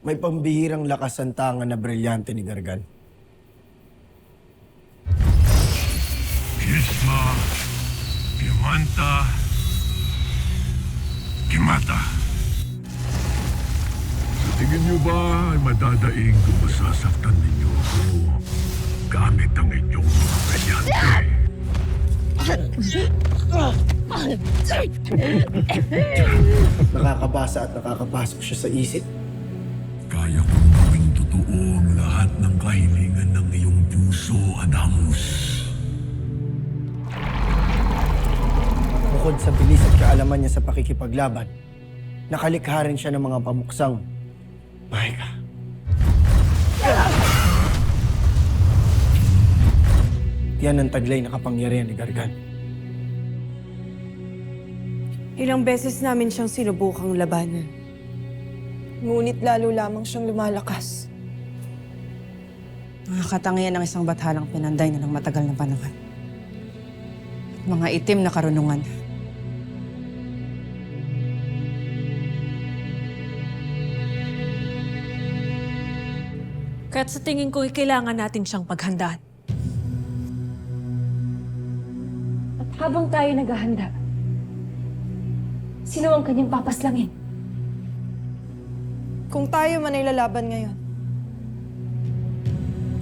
May pambihirang lakas ang tangan na brilyante ni Gargan. Kisma, Kimanta, Kimata. Sa tingin niyo ba ay madadaing kung masasaktan ninyo ako gamit ang inyong mga brilyante? Nakakabasa at nakakapasok siya sa isip. Kaya kong gawing totoo ang lahat ng kahilingan ng iyong puso, Adamus. Bukod sa bilis at kaalaman niya sa pakikipaglaban, nakalikha rin siya ng mga pamuksang mahika. Yan ang taglay na kapangyarihan ni Gargan. Ilang beses namin siyang sinubukang labanan. Ngunit lalo lamang siyang lumalakas. Nakakatangian ng isang bathalang pinanday na ng matagal na panahon. At mga itim na karunungan. Kaya't sa tingin ko, kailangan natin siyang paghandaan. At habang tayo naghahanda, sino ang kanyang papaslangin? Kung tayo man ay lalaban ngayon,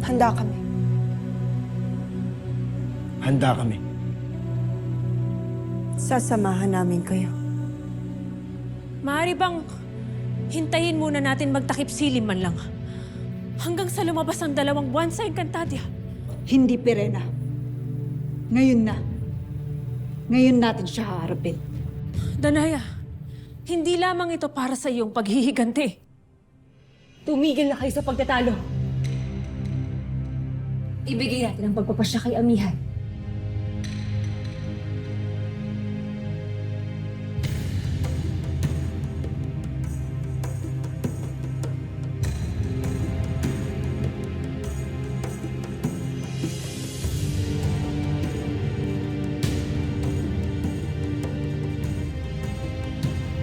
handa kami. Handa kami. Sasamahan namin kayo. Maaari bang hintayin muna natin magtakip silim man lang? Hanggang sa lumabas ang 2 buwan sa Encantadia. Hindi, Pirena. Ngayon na. Ngayon natin siya haharapin. Danaya, hindi lamang ito para sa iyong paghihiganti. Tumigil na kayo sa pagtatalo. Ibigay natin ang pagpapasya kay Amihan.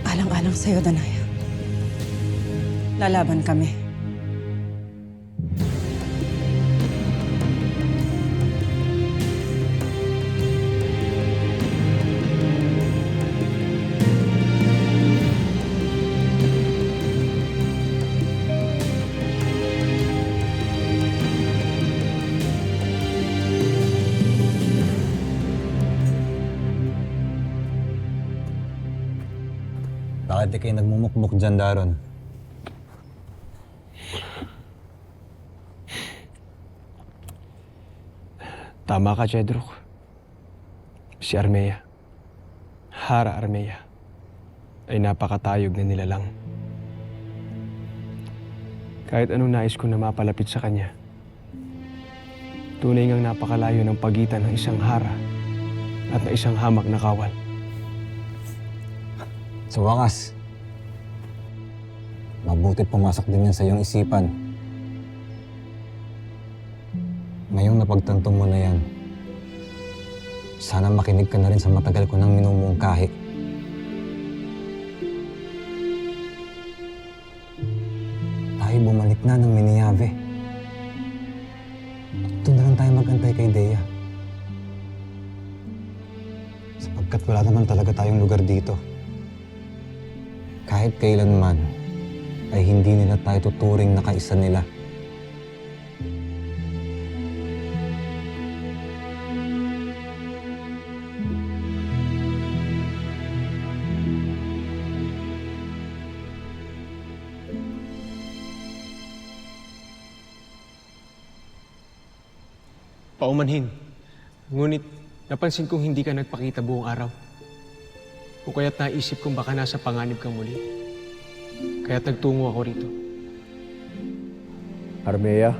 Alang-alang sa'yo, Danaya. Lalaban kami. Bakit di kayo nagmumukmuk dyan, Daron? Tama ka, Jedrok. Si Armea, Hara Armea, ay napakatayog na nilalang. Kahit anong nais ko na mapalapit sa kanya, tunay ngang napakalayo ng pagitan ng isang Hara at ng isang hamak na kawal. Sa wakas, mabuti pumasok din yan sa iyong isipan. Ngayong napagtanto mo na yan, sana makinig ka na rin sa matagal ko nang minumungkahi. Tayo bumalik na ng Miniyave. At doon na lang tayo magantay kay Dea. Sapagkat wala naman talaga tayong lugar dito. Kahit kailanman, ay hindi nila tayo tuturing na kaisa nila. Paumanhin. Ngunit napansin kong hindi ka nagpakita buong araw. O kaya't naisip kong baka nasa panganib kang muli. Kaya't nagtungo ako rito. Armea,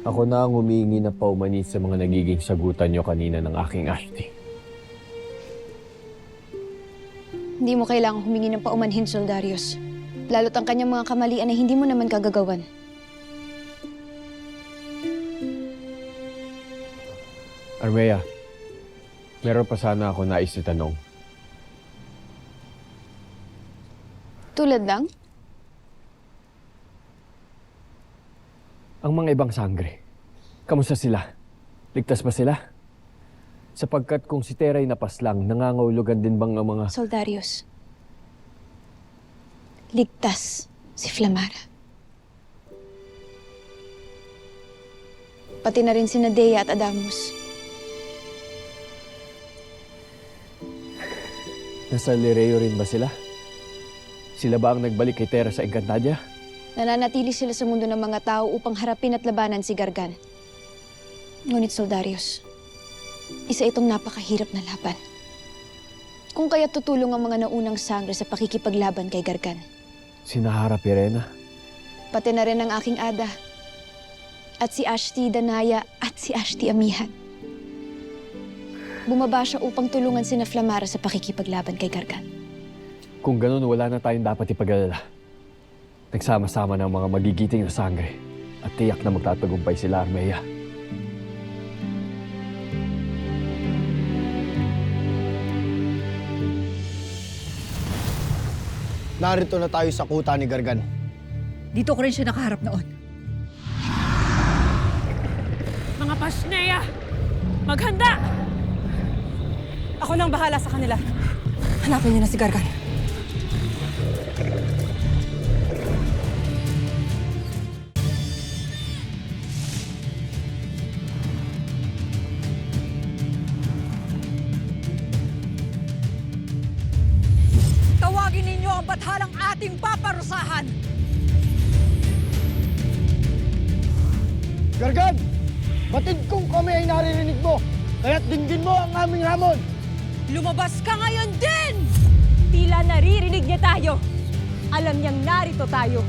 ako na ang humingi ng paumanhin sa mga nagiging sagutan niyo kanina ng aking astig. Hindi mo kailangang humingi ng paumanhin, Soldarius. Lalo't ang kanyang mga kamalian ay hindi mo naman kagagawan. Armea, meron pa sana ako nais itanong. Tulad ng? Ang mga ibang sangre, kamusta sila? Ligtas ba sila? Sapagkat kung si Tera'y napaslang, nangangahulugan din bang ang mga... Soldarius. Ligtas si Flamara. Pati na rin si Nadea at Adamus. Nasa Lireo rin ba sila? Sila ba ang nagbalik kay Tera sa Encantadia? Nananatili sila sa mundo ng mga tao upang harapin at labanan si Gargan. Ngunit Soldarius, isa itong napakahirap na laban. Kung kaya tutulong ang mga naunang sangre sa pakikipaglaban kay Gargan. Sinaharap Irena? Pati na rin ang aking Ada. At si Ashti Danaya at si Ashti Amihan. Bumaba siya upang tulungan sina Flamara sa pakikipaglaban kay Gargan. Kung ganun, wala na tayong dapat ipag-alala. Nagsama-sama ng mga magigiting na sangre at tiyak na magtatagumpay sila, Armea. Narito na tayo sa kuta ni Gargan. Dito ko rin siya nakaharap noon. Mga Pasneya! Maghanda! Ako nang bahala sa kanila. Hanapin niyo na si Gargan. Tawagin ninyo ang bathalang ating paparusahan! Gargan! Batid kong kami ay naririnig mo, kaya't dinggin mo ang aming hamon! Lumabas ka ngayon din! Tila naririnig niya tayo. Alam niyang narito tayo.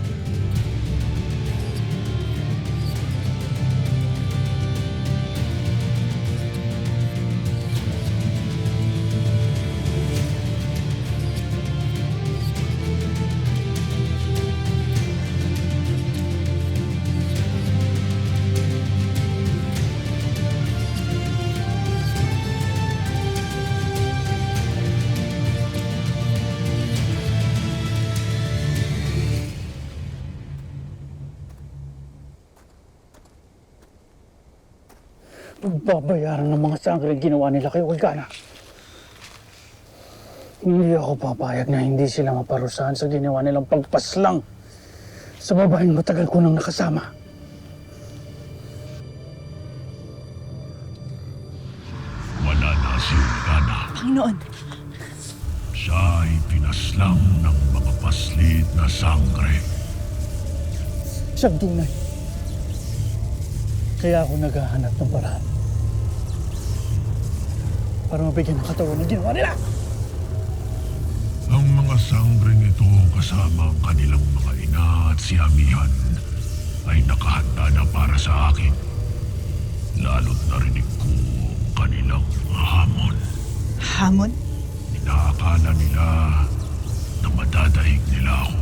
Pagbabayaran ng mga sangre ginawa nila kay Olgana. Hindi ako papayag na hindi sila maparusahan sa ginawa nilang pagpaslang sa babaeng matagal ko nang nakasama. Wala na si Olgana. Panginoon, Siya ay pinaslang ng mga paslit na sangre. Siyang tunay. Kaya ako naghahanap ng paraan para mabigyan ng katawan ng ginawa nila. Ang mga sangreng ito kasama ang kanilang mga ina at si Amihan ay nakahanda na para sa akin. Lalo't narinig ko ang kanilang hamon. Hamon? Inaakala nila na madadaig nila ako.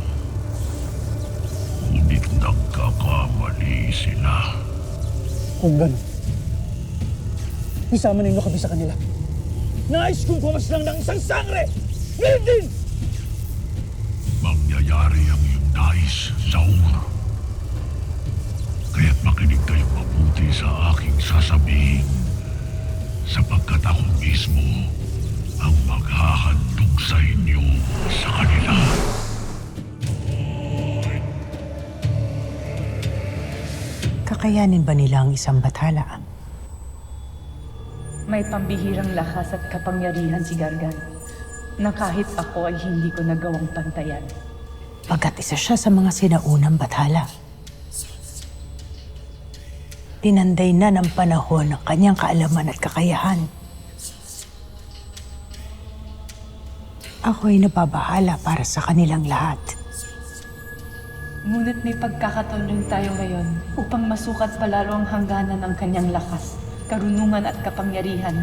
Ngunit nagkakamali sila. Kung gano'n, isama ninyo kami sa kanila. Nais kong pumaslang ng isang sangre! Ngayon din! Mangyayari ang iyong nais, Zaur. Kaya't makinig kayong mabuti sa aking sasabihin, sapagkat ako mismo ang maghahandog sa inyo sa kanila. kakayanin ba nila ang isang bathala? May pambihirang lakas at kapangyarihan si Gargan na kahit ako ay hindi ko nagawang pantayan. Pagkat isa siya sa mga sinaunang bathala. Tinanday na ng panahon ang kanyang kaalaman at kakayahan. Ako ay nababahala para sa kanilang lahat. Ngunit may pagkakataon rin tayo ngayon upang masukat palalo ang hangganan ng kanyang lakas, karunungan at kapangyarihan.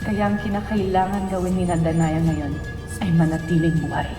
Kaya ang kinakailangan gawin ni Danaya ngayon ay manatiling buhay.